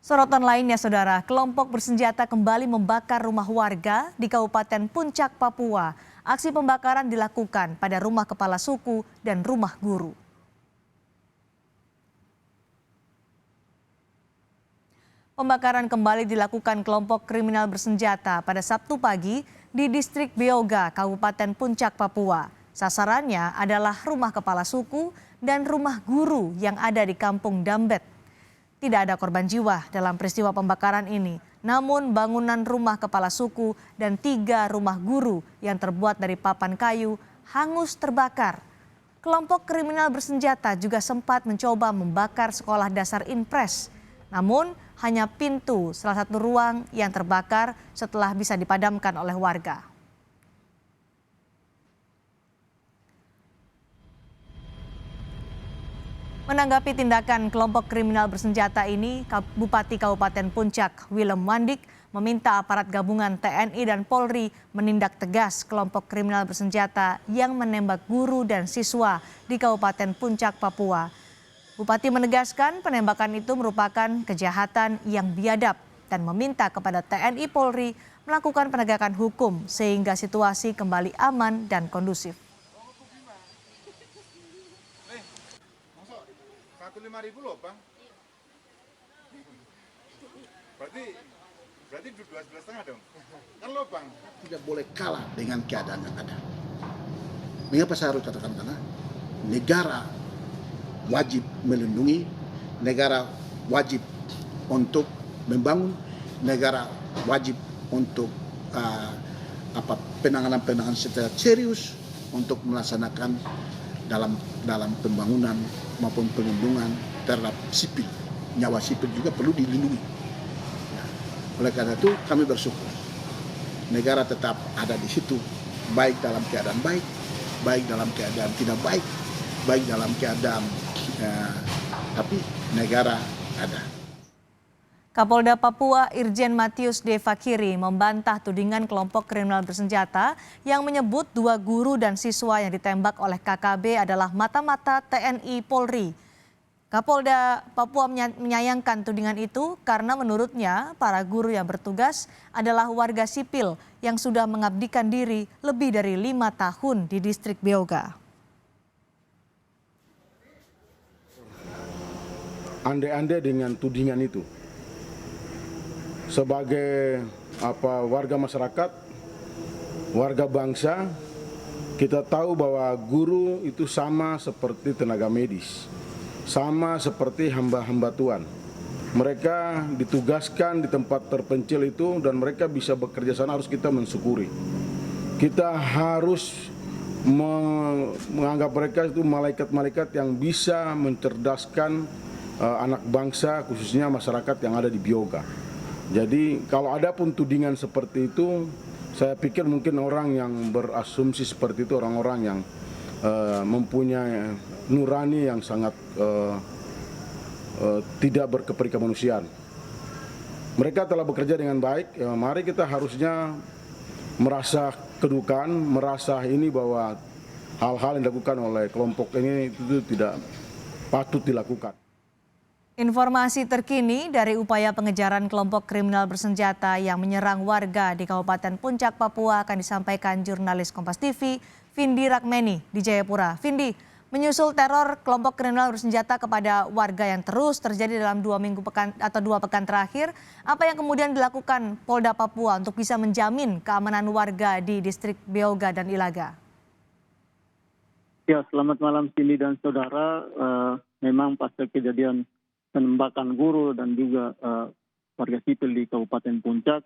Sorotan lainnya, Saudara, kelompok bersenjata kembali membakar rumah warga di Kabupaten Puncak, Papua. Aksi pembakaran dilakukan pada rumah kepala suku dan rumah guru. Pembakaran kembali dilakukan kelompok kriminal bersenjata pada Sabtu pagi di distrik Beoga, Kabupaten Puncak, Papua. Sasarannya adalah rumah kepala suku dan rumah guru yang ada di Kampung Dambet. Tidak ada korban jiwa dalam peristiwa pembakaran ini, namun bangunan rumah kepala suku dan 3 rumah guru yang terbuat dari papan kayu hangus terbakar. Kelompok kriminal bersenjata juga sempat mencoba membakar sekolah dasar Inpres. Namun hanya pintu salah satu ruang yang terbakar setelah bisa dipadamkan oleh warga. Menanggapi tindakan kelompok kriminal bersenjata ini, Bupati Kabupaten Puncak, Willem Wandik, meminta aparat gabungan TNI dan Polri menindak tegas kelompok kriminal bersenjata yang menembak guru dan siswa di Kabupaten Puncak, Papua. Bupati menegaskan penembakan itu merupakan kejahatan yang biadab dan meminta kepada TNI Polri melakukan penegakan hukum sehingga situasi kembali aman dan kondusif. 105.000 loh, Bang. Berarti 12,5 dong. Kan lo, Bang. Tidak boleh kalah dengan keadaan yang ada. Mengapa saya harus katakan karena negara wajib melindungi, negara wajib untuk membangun, negara wajib untuk penanganan secara serius untuk melaksanakan dalam pembangunan maupun perlindungan terhadap sipil. Nyawa sipil juga perlu dilindungi. Nah, oleh karena itu kami bersyukur negara tetap ada di situ, baik dalam keadaan baik, baik dalam keadaan tidak baik, baik dalam keadaan tapi negara ada. Kapolda Papua Irjen Matius D. Fakiri membantah tudingan kelompok kriminal bersenjata yang menyebut 2 guru dan siswa yang ditembak oleh KKB adalah mata-mata TNI Polri. Kapolda Papua menyayangkan tudingan itu karena menurutnya para guru yang bertugas adalah warga sipil yang sudah mengabdikan diri lebih dari 5 tahun di distrik Beoga. Andai-andai dengan tudingan itu, sebagai warga masyarakat, warga bangsa, kita tahu bahwa guru itu sama seperti tenaga medis, sama seperti hamba-hamba Tuhan. Mereka ditugaskan di tempat terpencil itu dan mereka bisa bekerja sana, harus kita mensyukuri. Kita harus menganggap mereka itu malaikat-malaikat yang bisa mencerdaskan anak bangsa, khususnya masyarakat yang ada di Beoga. Jadi kalau ada pun tudingan seperti itu, saya pikir mungkin orang yang berasumsi seperti itu orang-orang yang mempunyai nurani yang sangat tidak berkemanusiaan. Mereka telah bekerja dengan baik, ya, mari kita harusnya merasa kedukaan, merasa ini bahwa hal-hal yang dilakukan oleh kelompok ini itu tidak patut dilakukan. Informasi terkini dari upaya pengejaran kelompok kriminal bersenjata yang menyerang warga di Kabupaten Puncak, Papua akan disampaikan jurnalis Kompas TV, Vindi Rakmeni di Jayapura. Vindi, menyusul teror kelompok kriminal bersenjata kepada warga yang terus terjadi dalam 2 pekan terakhir, apa yang kemudian dilakukan Polda Papua untuk bisa menjamin keamanan warga di distrik Beoga dan Ilaga? Ya, selamat malam Cindy dan saudara. Memang pasca kejadian penembakan guru dan juga warga sipil di Kabupaten Puncak,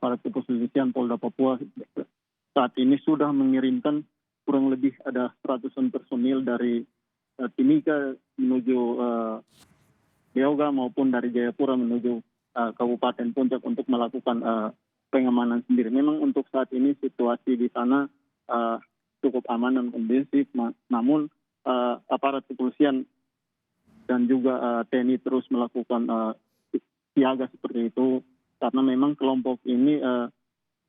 para kepolisian Polda Papua saat ini sudah mengirimkan kurang lebih ada 100-an personil dari Timika menuju Beoga maupun dari Jayapura menuju Kabupaten Puncak untuk melakukan pengamanan sendiri. Memang untuk saat ini situasi di sana cukup aman dan kondusif, namun aparat kepolisian dan juga TNI terus melakukan siaga seperti itu karena memang kelompok ini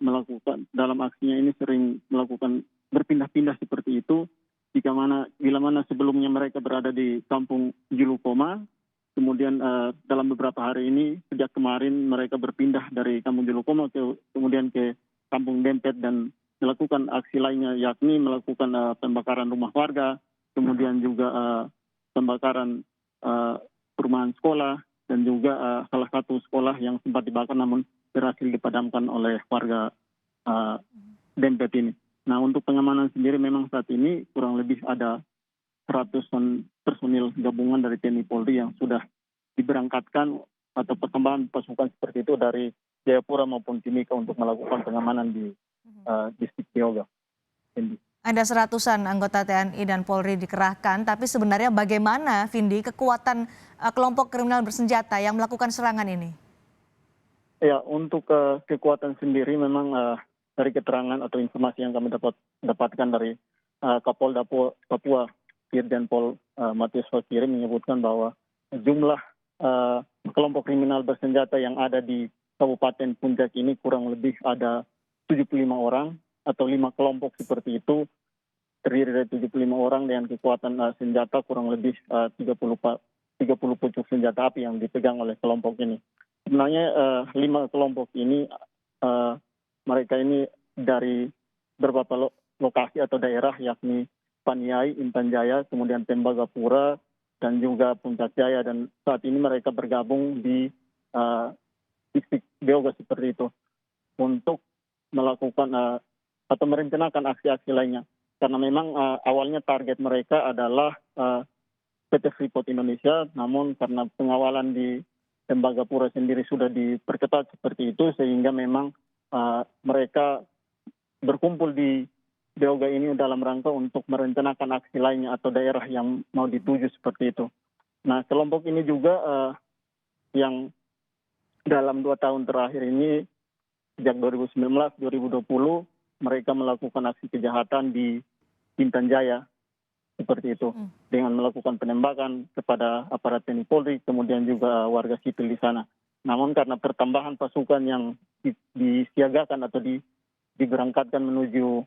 melakukan dalam aksinya ini sering melakukan berpindah-pindah seperti itu bila mana sebelumnya mereka berada di kampung Julukoma, Kemudian dalam beberapa hari ini, sejak kemarin mereka berpindah dari Kampung Jolokomo kemudian ke Kampung Dempet dan melakukan aksi lainnya, yakni melakukan pembakaran rumah warga, kemudian juga pembakaran perumahan sekolah, dan juga salah satu sekolah yang sempat dibakar namun berhasil dipadamkan oleh warga Dempet ini. Nah, untuk pengamanan sendiri memang saat ini kurang lebih ada ratusan personil gabungan dari TNI Polri yang sudah diberangkatkan atau perkembangan pasukan seperti itu dari Jayapura maupun Timika untuk melakukan pengamanan di distrik Beoga. Ada seratusan anggota TNI dan Polri dikerahkan, tapi sebenarnya bagaimana, Vindi, kekuatan kelompok kriminal bersenjata yang melakukan serangan ini? Ya, untuk kekuatan sendiri memang dari keterangan atau informasi yang kami dapatkan dari Kapolda Papua, Irjen Pol Matius Fakiri menyebutkan bahwa jumlah kelompok kriminal bersenjata yang ada di Kabupaten Puncak ini kurang lebih ada 75 orang atau 5 kelompok seperti itu, terdiri dari 75 orang dengan kekuatan senjata kurang lebih 30 pucuk senjata api yang dipegang oleh kelompok ini. Sebenarnya 5 kelompok ini mereka ini dari beberapa lokasi atau daerah, yakni Paniai, Intan Jaya, kemudian Tembagapura, dan juga Puncak Jaya. Dan saat ini mereka bergabung di distrik Beoga seperti itu untuk melakukan atau merencanakan aksi-aksi lainnya. Karena memang awalnya target mereka adalah PT Freeport Indonesia, namun karena pengawalan di Tembagapura sendiri sudah diperketat seperti itu, sehingga memang mereka berkumpul di Beoga ini dalam rangka untuk merencanakan aksi lainnya atau daerah yang mau dituju seperti itu. Nah, kelompok ini juga yang dalam 2 tahun terakhir ini, sejak 2019-2020, mereka melakukan aksi kejahatan di Intan Jaya seperti itu, dengan melakukan penembakan kepada aparat TNI Polri, kemudian juga warga sipil di sana. Namun karena pertambahan pasukan yang disiagakan atau diberangkatkan menuju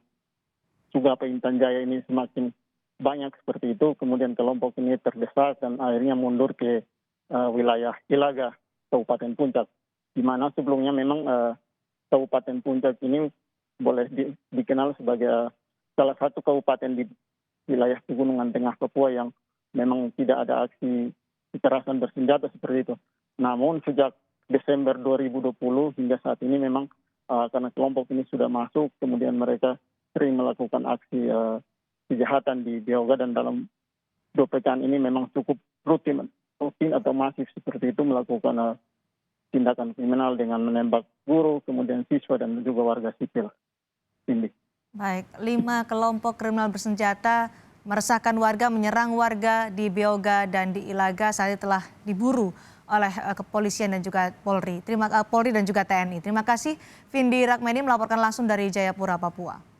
Sugapa Intan Jaya ini semakin banyak seperti itu, kemudian kelompok ini terdesak dan akhirnya mundur ke wilayah Ilaga, Kabupaten Puncak, di mana sebelumnya memang Kabupaten Puncak ini boleh dikenal sebagai salah satu kabupaten di wilayah Pegunungan Tengah Papua yang memang tidak ada aksi kekerasan bersenjata seperti itu. Namun sejak Desember 2020 hingga saat ini memang karena kelompok ini sudah masuk, kemudian mereka sering melakukan aksi kejahatan di Beoga, dan dalam 2 pekan ini memang cukup rutin atau masif seperti itu melakukan tindakan kriminal dengan menembak guru, kemudian siswa dan juga warga sipil. Ini. Baik, 5 kelompok kriminal bersenjata meresahkan warga, menyerang warga di Beoga dan di Ilaga saat ini telah diburu oleh kepolisian dan juga Polri dan juga TNI. Terima kasih Vindi Rakmeni melaporkan langsung dari Jayapura, Papua.